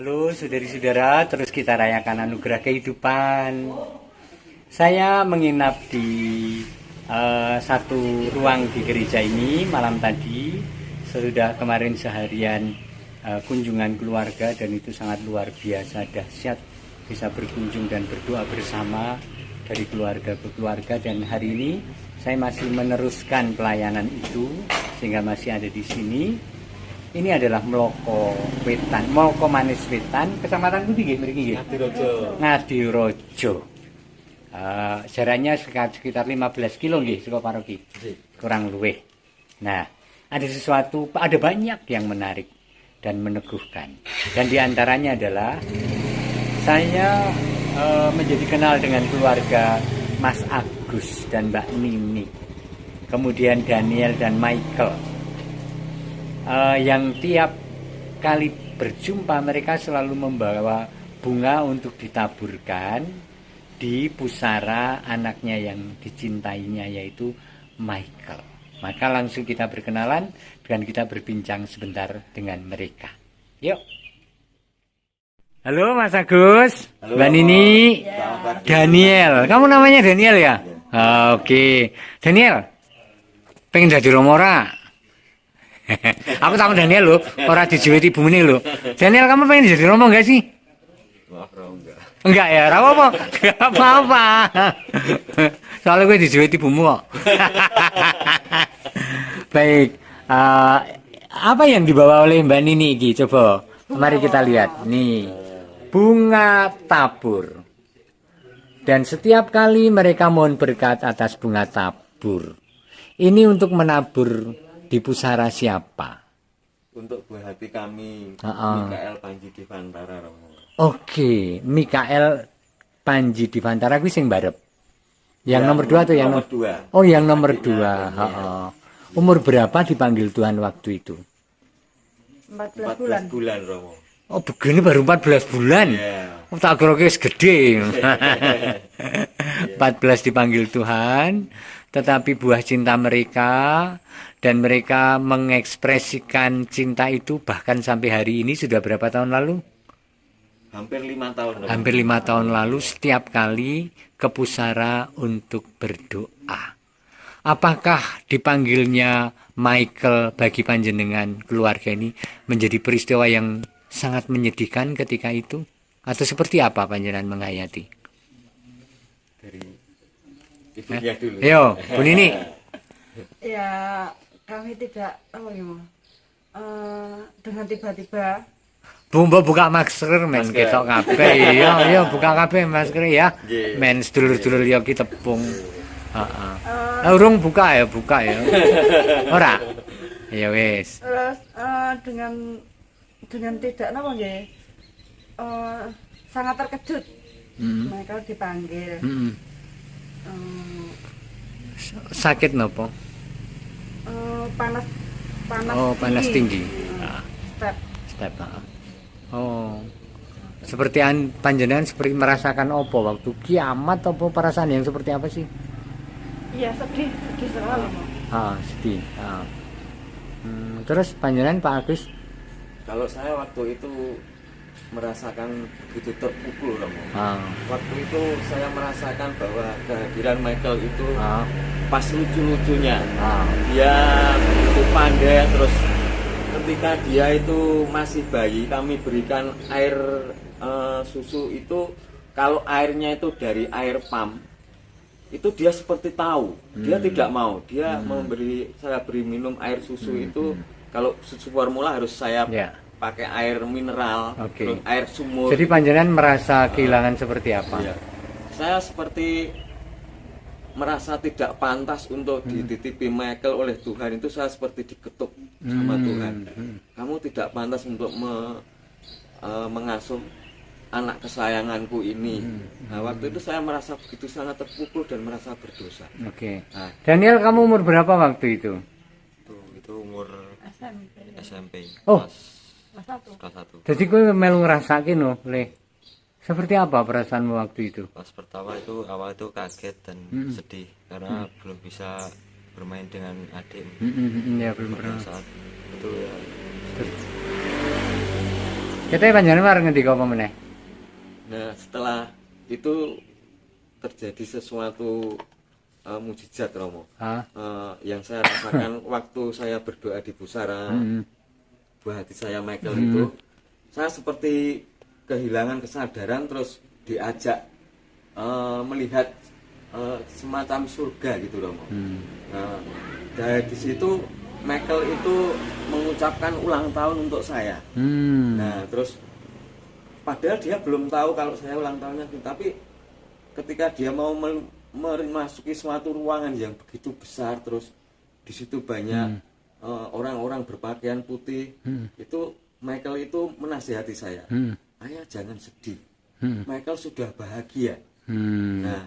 Halo saudari-saudara, terus kita rayakan anugerah kehidupan. Saya menginap di satu ruang di gereja ini malam tadi. Sudah kemarin seharian kunjungan keluarga dan itu sangat luar biasa dahsyat. Bisa berkunjung dan berdoa bersama dari keluarga ke keluarga, dan hari ini saya masih meneruskan pelayanan itu sehingga masih ada di sini. Ini adalah Mloko Wetan, Mloko Manis Wetan, kecamatan Pundi nggih mriki nggih? Ngadirojo. Ngadirojo. Jaraknya sekitar 15 kilo nggih saka paroki. Kurang luwih. Nah, ada banyak yang menarik dan meneguhkan. Dan diantaranya adalah saya menjadi kenal dengan keluarga Mas Agus dan Mbak Nini. Kemudian Daniel dan Michael. Yang tiap kali berjumpa mereka selalu membawa bunga untuk ditaburkan di pusara anaknya yang dicintainya, yaitu Michael. Maka langsung kita berkenalan dan kita berbincang sebentar dengan mereka. Yuk. Halo Mas Agus. Halo, Mbak Nini. Ya. Daniel. Kamu namanya Daniel ya? Oke. Daniel, pengen jadi romora? Aku sama Daniel loh, orang dijuweti bumune loh. Daniel, kamu pengen jadi romo enggak sih? Enggak. Enggak ya, apa-apa. Enggak apa-apa. Soalnya gue dijuweti bumu kok. Baik. Apa yang dibawa oleh Mbak Nini iki? Coba mari kita lihat. Nih. Bunga tabur. Dan setiap kali mereka mohon berkat atas bunga tabur, ini untuk menabur di pusara siapa? Untuk buah hati kami, Mikael Panji Divantara Romo. Oke, Mikael Panji Divantara kuwi sing barep. Yang nomor 2 atau yang nomor 2? Oh, yang nomor 2. Umur berapa dipanggil Tuhan waktu itu? 14 bulan Romo. Oh, begini baru 14 bulan. Yeah. Oh, tak kira wis gede. 14 dipanggil Tuhan, tetapi buah cinta mereka dan mereka mengekspresikan cinta itu bahkan sampai hari ini. Sudah berapa tahun lalu? Hampir 5 tahun. Hampir 5 tahun lalu setiap kali ke pusara untuk berdoa. Apakah dipanggilnya Michael bagi panjenengan keluarga ini menjadi peristiwa yang sangat menyedihkan ketika itu? Atau seperti apa panjenengan menghayati? Dari ibunya dulu. Yo, Bu Nini. Ya, kami tidak dengan tiba-tiba Buka masker men ketok kabeh. Iya buka kabeh masker ya. Men sedulur-sedulur yo ki tepung. Heeh. Urung buka ya. Ora. Ya wis. Terus dengan tidak nggih. Sangat terkejut. Mereka dipanggil. Sakit nopo? Panas Oh, panas tinggi. Step. Oh. Seperti panjenengan seperti merasakan opo waktu kiamat, apa perasaan yang seperti apa sih? Iya, sedih sekali. Sedih. Terus panjenengan Pak Agus? Kalau saya waktu itu merasakan begitu terpukul Romo. Waktu itu saya merasakan bahwa kehadiran Michael itu pas lucu-lucunya. Dia begitu pandai, terus ketika dia itu masih bayi kami berikan air susu itu, kalau airnya itu dari air pump itu dia seperti tahu. Dia tidak mau. Dia saya beri minum air susu itu. Kalau susu formula harus saya pakai air mineral, air sumur. Jadi panjenengan merasa kehilangan seperti apa? Iya. Saya seperti merasa tidak pantas untuk dititipi Michael oleh Tuhan. Itu saya seperti diketuk sama Tuhan. Kamu tidak pantas untuk mengasuh anak kesayanganku ini. Nah, waktu itu saya merasa begitu sangat terpukul dan merasa berdosa. Oke. Nah, Daniel, kamu umur berapa waktu itu? Itu umur SMP. Oh, kelas 1. Jadi kowe melu ngrasake no, Le. Seperti apa perasaanmu waktu itu? Pas pertama awal itu kaget dan sedih karena belum bisa bermain dengan adik. Ya belum pernah. Saat itu ya. Kita panjenengan wareng ngendi apa meneh? Nah, setelah itu terjadi sesuatu mujizat Romo. Yang saya rasakan waktu saya berdoa di pusara, buah hati saya Michael itu, saya seperti kehilangan kesadaran, terus diajak melihat semacam surga gitu Romo. Nah, dari situ Michael itu mengucapkan ulang tahun untuk saya. Nah, terus padahal dia belum tahu kalau saya ulang tahunnya, tapi ketika dia mau memasuki suatu ruangan yang begitu besar, terus di situ banyak orang-orang berpakaian putih, itu Michael itu menasihati saya, ayah jangan sedih, Michael sudah bahagia. Nah,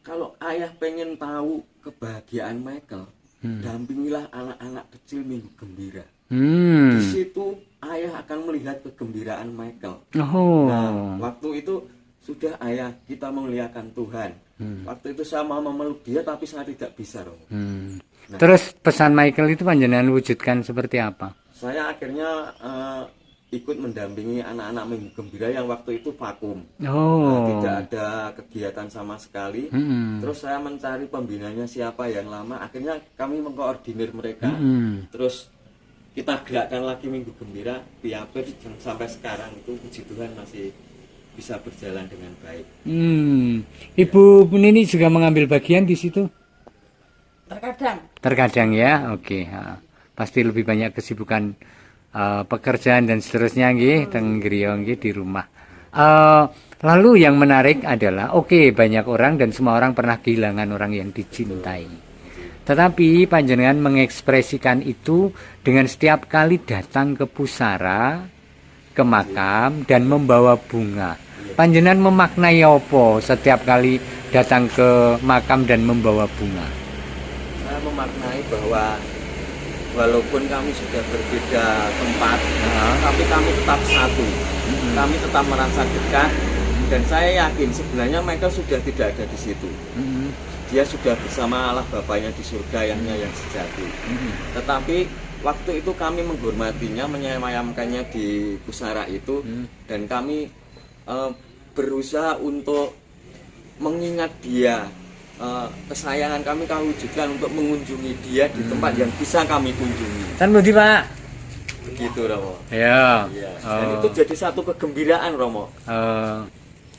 kalau ayah pengen tahu kebahagiaan Michael, dampingilah anak-anak kecil Minggu Gembira. Di situ ayah akan melihat kegembiraan Michael. Nah, waktu itu sudah ayah kita memuliakan Tuhan. Waktu itu saya mau memeluk dia tapi saya tidak bisa, Romo. Nah, terus pesan Michael itu panjenengan wujudkan seperti apa? Saya akhirnya ikut mendampingi anak-anak Minggu Gembira yang waktu itu vakum. Nah, tidak ada kegiatan sama sekali. Terus saya mencari pembinanya siapa yang lama. Akhirnya kami mengkoordinir mereka. Terus kita gerakkan lagi Minggu Gembira, Piapir, sampai sekarang itu puji Tuhan masih bisa berjalan dengan baik. Ibu Nini juga mengambil bagian di situ? Terkadang ya, oke. Pasti lebih banyak kesibukan pekerjaan dan seterusnya nggih teng griya nggih di rumah. Lalu yang menarik adalah banyak orang dan semua orang pernah kehilangan orang yang dicintai. Tetapi panjenengan mengekspresikan itu dengan setiap kali datang ke pusara, ke makam dan membawa bunga. Panjenengan memaknai apa setiap kali datang ke makam dan membawa bunga? Saya memaknai bahwa walaupun kami sudah berbeda tempat, tapi kami tetap satu. Kami tetap merasa dekat, dan saya yakin sebenarnya Michael sudah tidak ada di situ. Dia sudah bersama Allah Bapaknya di surga yang sejati. Tetapi waktu itu kami menghormatinya, menyemayamkannya di pusara itu, dan kami berusaha untuk mengingat dia. Kesayangan kami wujudkan untuk mengunjungi dia di tempat yang bisa kami kunjungi. Kan budi Pak? Gitu Romo. Ya. Dan itu jadi satu kegembiraan Romo.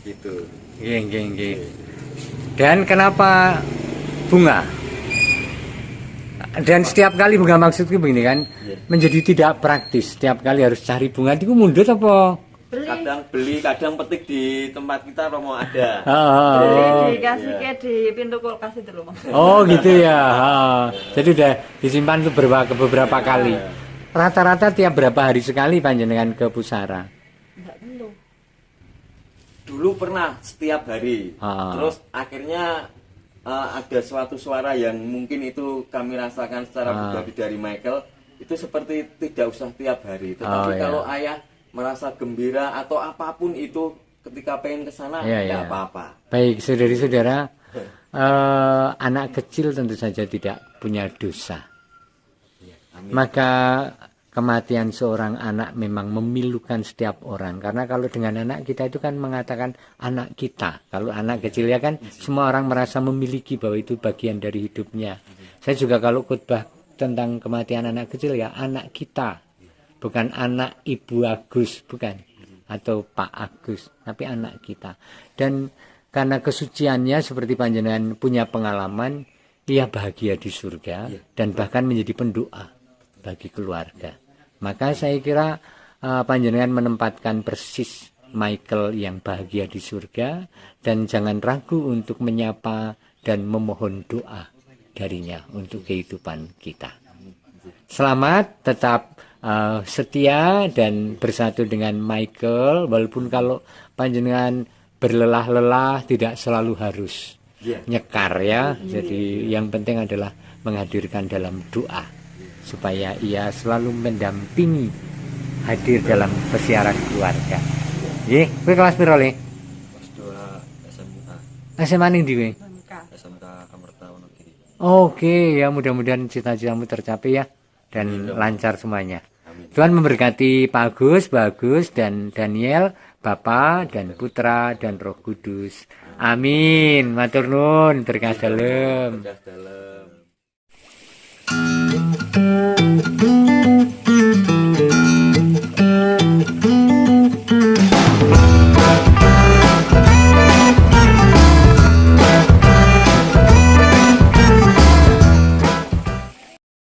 Gitu. Nggih. Dan kenapa bunga? Dan setiap kali bunga maksudku begini kan, menjadi tidak praktis. Setiap kali harus cari bunga, itu mundut apa? Kadang beli, kadang petik di tempat kita Romo ada. Dikasih di pintu kulkas itu Romo. Oh gitu ya. Jadi udah disimpan tuh beberapa kali. Rata-rata tiap berapa hari sekali panjenengan ke pusara? Enggak perlu. Dulu pernah setiap hari. Terus akhirnya ada suatu suara yang mungkin itu kami rasakan secara pribadi dari Michael, itu seperti tidak usah tiap hari. Tetapi kalau ayah merasa gembira atau apapun itu ketika pengen ke sana, tidak apa-apa. Baik, saudari-saudara, anak kecil tentu saja tidak punya dosa. Maka kematian seorang anak memang memilukan setiap orang. Karena kalau dengan anak kita itu kan mengatakan anak kita. Kalau anak kecil ya kan semua orang merasa memiliki bahwa itu bagian dari hidupnya. Saya juga kalau khotbah tentang kematian anak kecil ya anak kita. Bukan anak Ibu Agus, bukan. Atau Pak Agus, tapi anak kita. Dan karena kesuciannya seperti panjenengan punya pengalaman, ia bahagia di surga dan bahkan menjadi pendoa bagi keluarga. Maka saya kira panjenengan menempatkan persis Michael yang bahagia di surga, dan jangan ragu untuk menyapa dan memohon doa darinya untuk kehidupan kita. Selamat, tetap setia dan bersatu dengan Michael, walaupun kalau panjenengan berlelah-lelah tidak selalu harus nyekar ya. Jadi yang penting adalah menghadirkan dalam doa supaya ia selalu mendampingi, hadir dalam persiaran keluarga. Nggih, kowe kelas piro le? Kelas 2 SMA. SMA ning ndi kowe? SMK Amerta Wonogiri. Oke, ya mudah-mudahan cita-citamu tercapai ya dan lancar semuanya. Tuhan memberkati Pak Agus, dan Daniel, Bapa dan Putra dan Roh Kudus. Amin. Matur nuwun, berkah dalem. Berkah dalem.